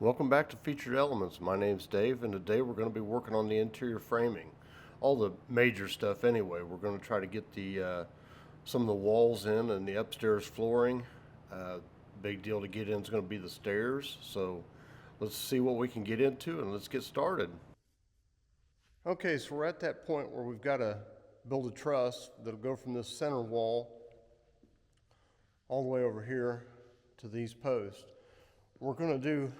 Welcome back to Featured Elements. My name's Dave, and today we're going to be working on the interior framing. All the major stuff anyway. We're going to try to get the some of the walls in and the upstairs flooring. Big deal to get in is going to be the stairs. So let's see what we can get into and let's get started. Okay, so we're at that point where we've got to build a truss that'll go from this center wall all the way over here to these posts. We're going to do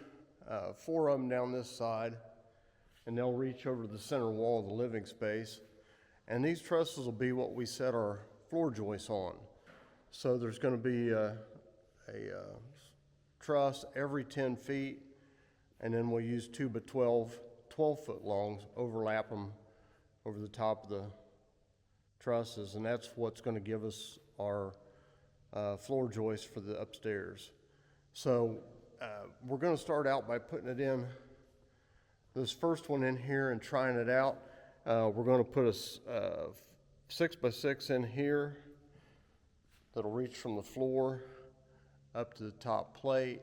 4 of them down this side, and they'll reach over to the center wall of the living space. And these trusses will be what we set our floor joists on. So there's going to be a truss every 10 feet, and then we'll use 2 by 12-foot longs, overlap them over the top of the trusses, and that's what's going to give us our floor joists for the upstairs. So we're going to start out by putting it in, this first one in here, and trying it out. We're going to put a 6 by 6 in here that'll reach from the floor up to the top plate,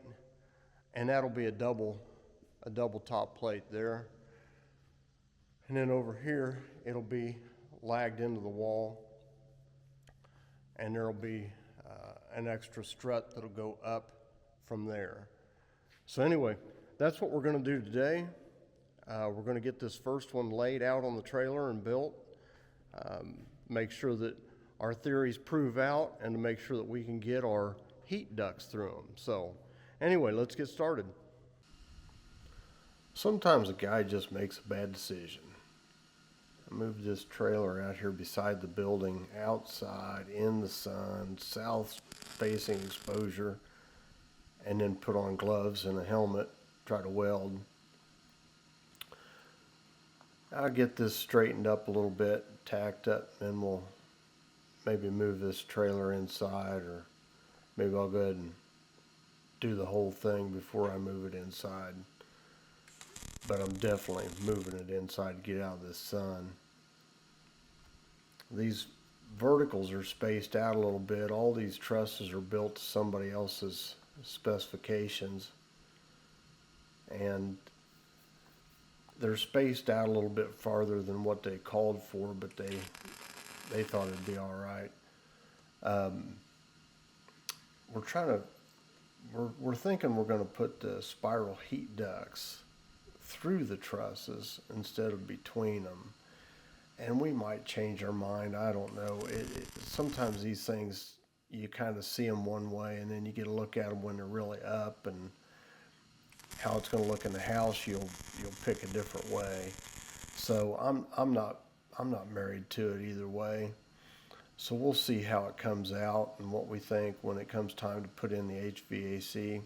and that'll be a double top plate there. And then over here it'll be lagged into the wall, and there'll be an extra strut that'll go up from there. So anyway, that's what we're going to do today. We're going to get this first one laid out on the trailer and built, make sure that our theories prove out, and to make sure that we can get our heat ducts through them. So anyway, let's get started. Sometimes a guy just makes a bad decision. I moved this trailer out here beside the building, outside, in the sun, south facing exposure, and then put on gloves and a helmet, try to weld. I'll get this straightened up a little bit, tacked up, and we'll maybe move this trailer inside, or maybe I'll go ahead and do the whole thing before I move it inside. But I'm definitely moving it inside to get out of the sun. These verticals are spaced out a little bit. All these trusses are built to somebody else's specifications, and they're spaced out a little bit farther than what they called for, but they thought it'd be all right. We're thinking we're going to put the spiral heat ducts through the trusses instead of between them, and we might change our mind. I don't know. Sometimes these things, you kind of see them one way, and then you get a look at them when they're really up, and how it's going to look in the house, you'll pick a different way. So I'm not married to it either way. So we'll see how it comes out and what we think when it comes time to put in the HVAC.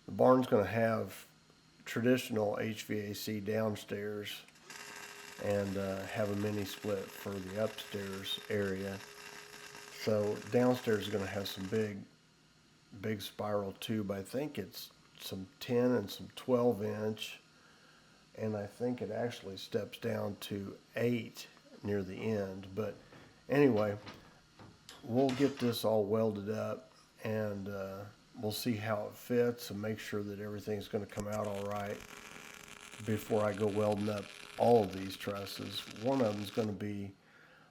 The barn's going to have traditional HVAC downstairs and have a mini split for the upstairs area. So downstairs is going to have some big spiral tube. I think it's some 10 and some 12 inch, and I think it actually steps down to 8 near the end. But anyway, we'll get this all welded up, and we'll see how it fits and make sure that everything's going to come out all right before I go welding up all of these trusses. One of them is going to be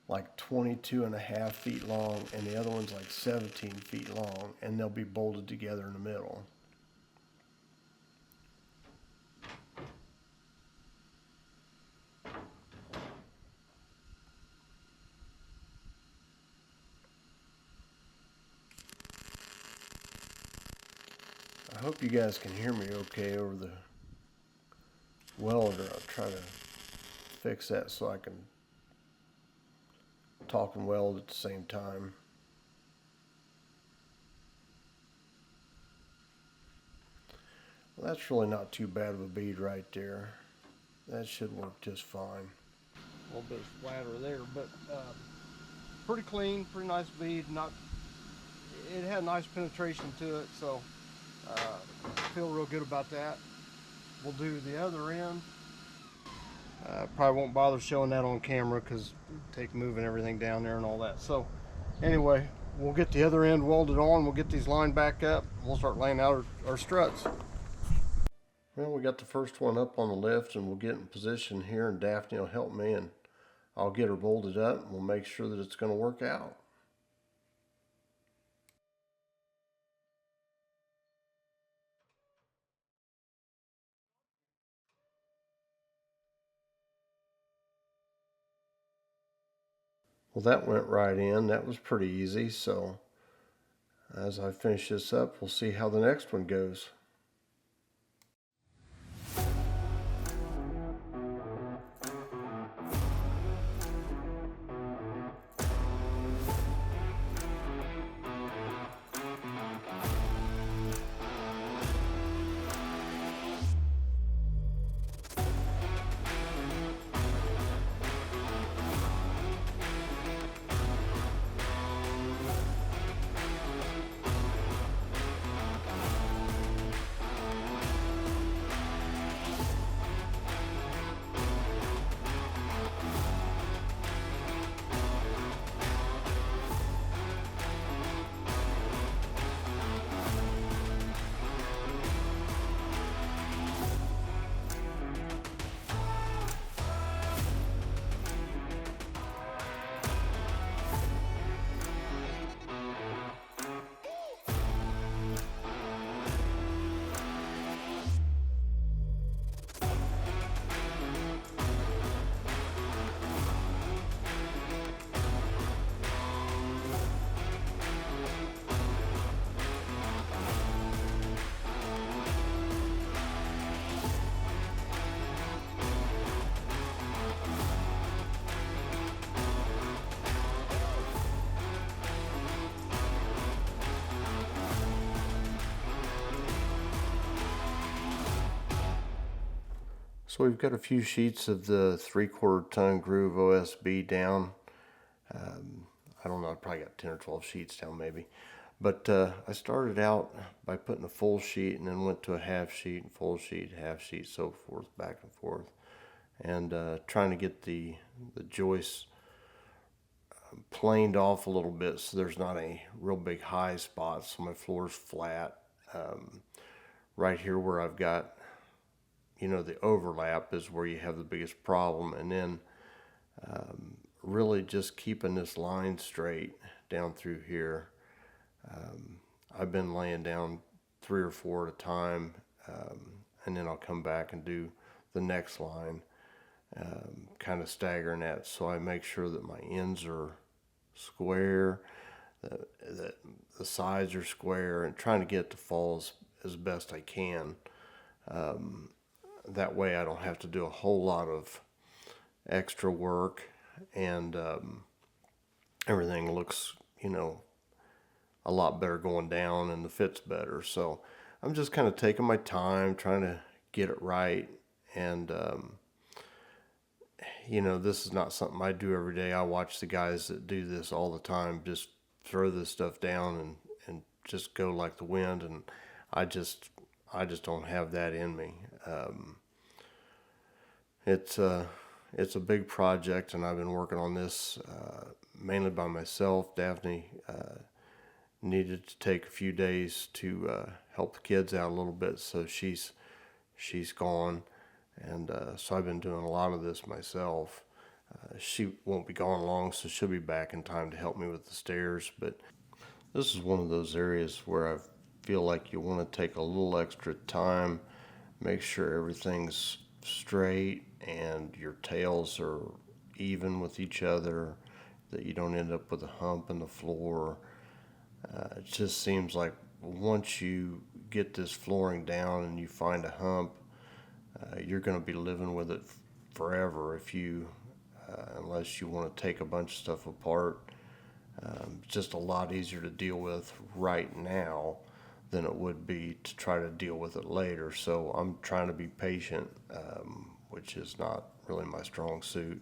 like 22.5 feet long, and the other one's like 17 feet long, and they'll be bolted together in the middle. I hope you guys can hear me okay over the welder. I'll try to fix that so I can talk and weld at the same time. Well, that's really not too bad of a bead right there. That should work just fine. A little bit flatter there, but pretty clean, pretty nice bead. It had nice penetration to it, so feel real good about that. We'll do the other end. Probably won't bother showing that on camera because take moving everything down there and all that. So anyway, we'll get the other end welded on. We'll get these lined back up. We'll start laying out our struts. Well, we got the first one up on the lift, and we'll get in position here, and Daphne will help me, and I'll get her bolted up, and we'll make sure that it's going to work out. Well, that went right in. That was pretty easy. So as I finish this up, we'll see how the next one goes. So we've got a few sheets of the 3/4 ton groove OSB down. I don't know, I probably got 10 or 12 sheets down maybe. But I started out by putting a full sheet and then went to a half sheet and full sheet, half sheet, so forth, back and forth. And trying to get the joists planed off a little bit so there's not a real big high spot, so my floor's flat. Right here where I've got, the overlap is where you have the biggest problem. And then really just keeping this line straight down through here. I've been laying down 3 or 4 at a time, and then I'll come back and do the next line, kind of staggering that, so I make sure that my ends are square, that the sides are square, and trying to get it to fall as best I can. That way I don't have to do a whole lot of extra work, and everything looks, a lot better going down, and the fit's better. So I'm just kind of taking my time, trying to get it right. And, this is not something I do every day. I watch the guys that do this all the time, just throw this stuff down and just go like the wind. And I just don't have that in me. It's a big project, and I've been working on this mainly by myself. Daphne needed to take a few days to help the kids out a little bit, so she's gone, and so I've been doing a lot of this myself. She won't be gone long, so she'll be back in time to help me with the stairs. But this is one of those areas where I feel like you want to take a little extra time, make sure everything's straight and your tails are even with each other, that you don't end up with a hump in the floor. It just seems like once you get this flooring down and you find a hump, you're going to be living with it forever if you, unless you want to take a bunch of stuff apart. It's just a lot easier to deal with right now than it would be to try to deal with it later. So I'm trying to be patient, which is not really my strong suit.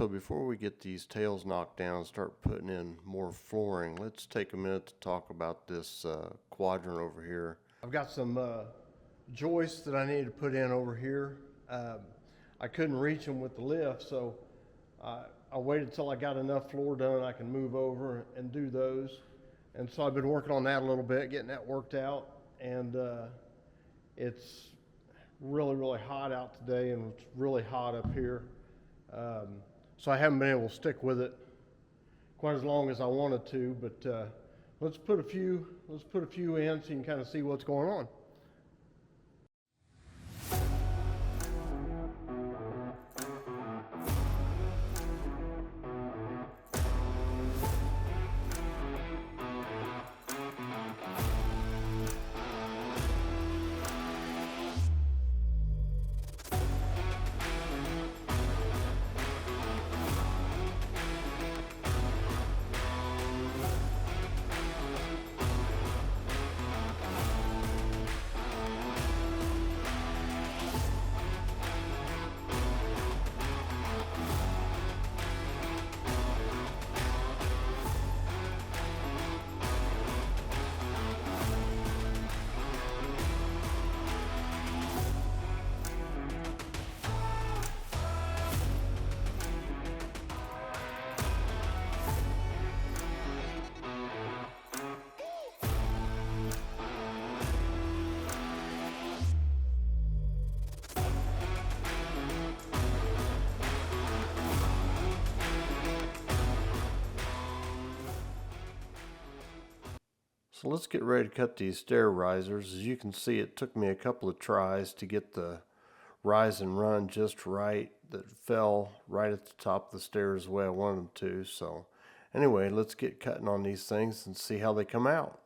So before we get these tails knocked down and start putting in more flooring, let's take a minute to talk about this quadrant over here. I've got some joists that I need to put in over here. I couldn't reach them with the lift, so I waited till I got enough floor done I can move over and do those. And so I've been working on that a little bit, getting that worked out. And it's really, really hot out today, and it's really hot up here. So I haven't been able to stick with it quite as long as I wanted to, but let's put a few in so you can kind of see what's going on. So let's get ready to cut these stair risers. As you can see, it took me a couple of tries to get the rise and run just right. That fell right at the top of the stairs the way I wanted them to. So anyway, let's get cutting on these things and see how they come out.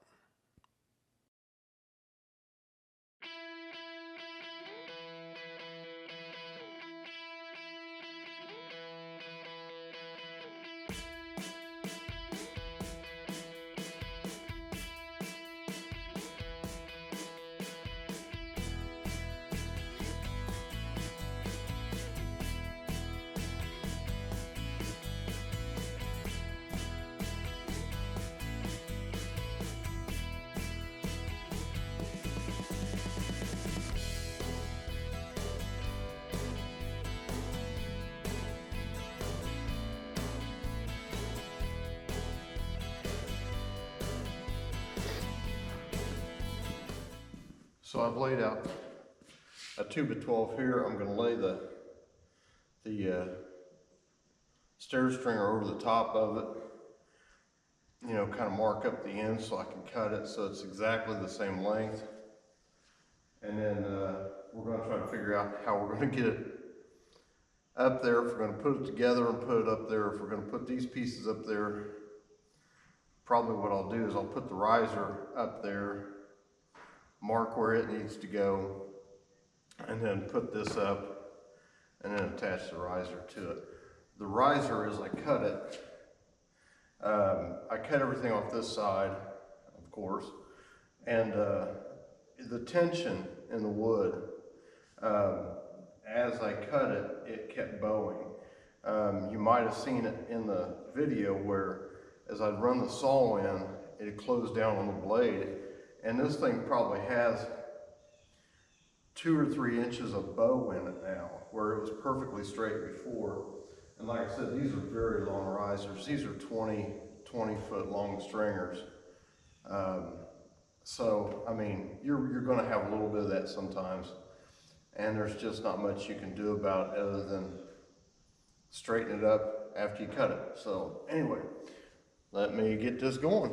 So I've laid out a 2x12 here. I'm going to lay the stair stringer over the top of it, you know, kind of mark up the end so I can cut it so it's exactly the same length. And then we're going to try to figure out how we're going to get it up there, if we're going to put it together and put it up there, if we're going to put these pieces up there. Probably what I'll do is I'll put the riser up there, mark where it needs to go, and then put this up and then attach the riser to it. The riser, as I cut it, I cut everything off this side, of course, and the tension in the wood, as I cut it, it kept bowing. You might have seen it in the video where as I'd run the saw in, it closed down on the blade. And this thing probably has 2 or 3 inches of bow in it now, where it was perfectly straight before. And like I said, these are very long risers. These are 20 foot long stringers. So, I mean, you're going to have a little bit of that sometimes. And there's just not much you can do about it other than straighten it up after you cut it. So anyway, let me get this going.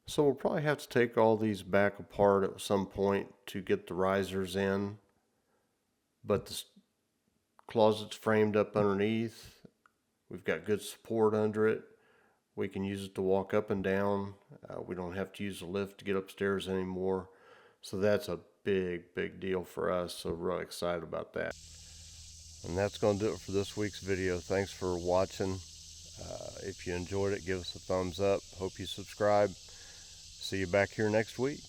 So we'll probably have to take all these back apart at some point to get the risers in, but the closet's framed up underneath. We've got good support under it. We can use it to walk up and down. We don't have to use a lift to get upstairs anymore. So that's a big deal for us. So we're really excited about that. And that's going to do it for this week's video. Thanks for watching. If you enjoyed it, give us a thumbs up. Hope you subscribe. See you back here next week.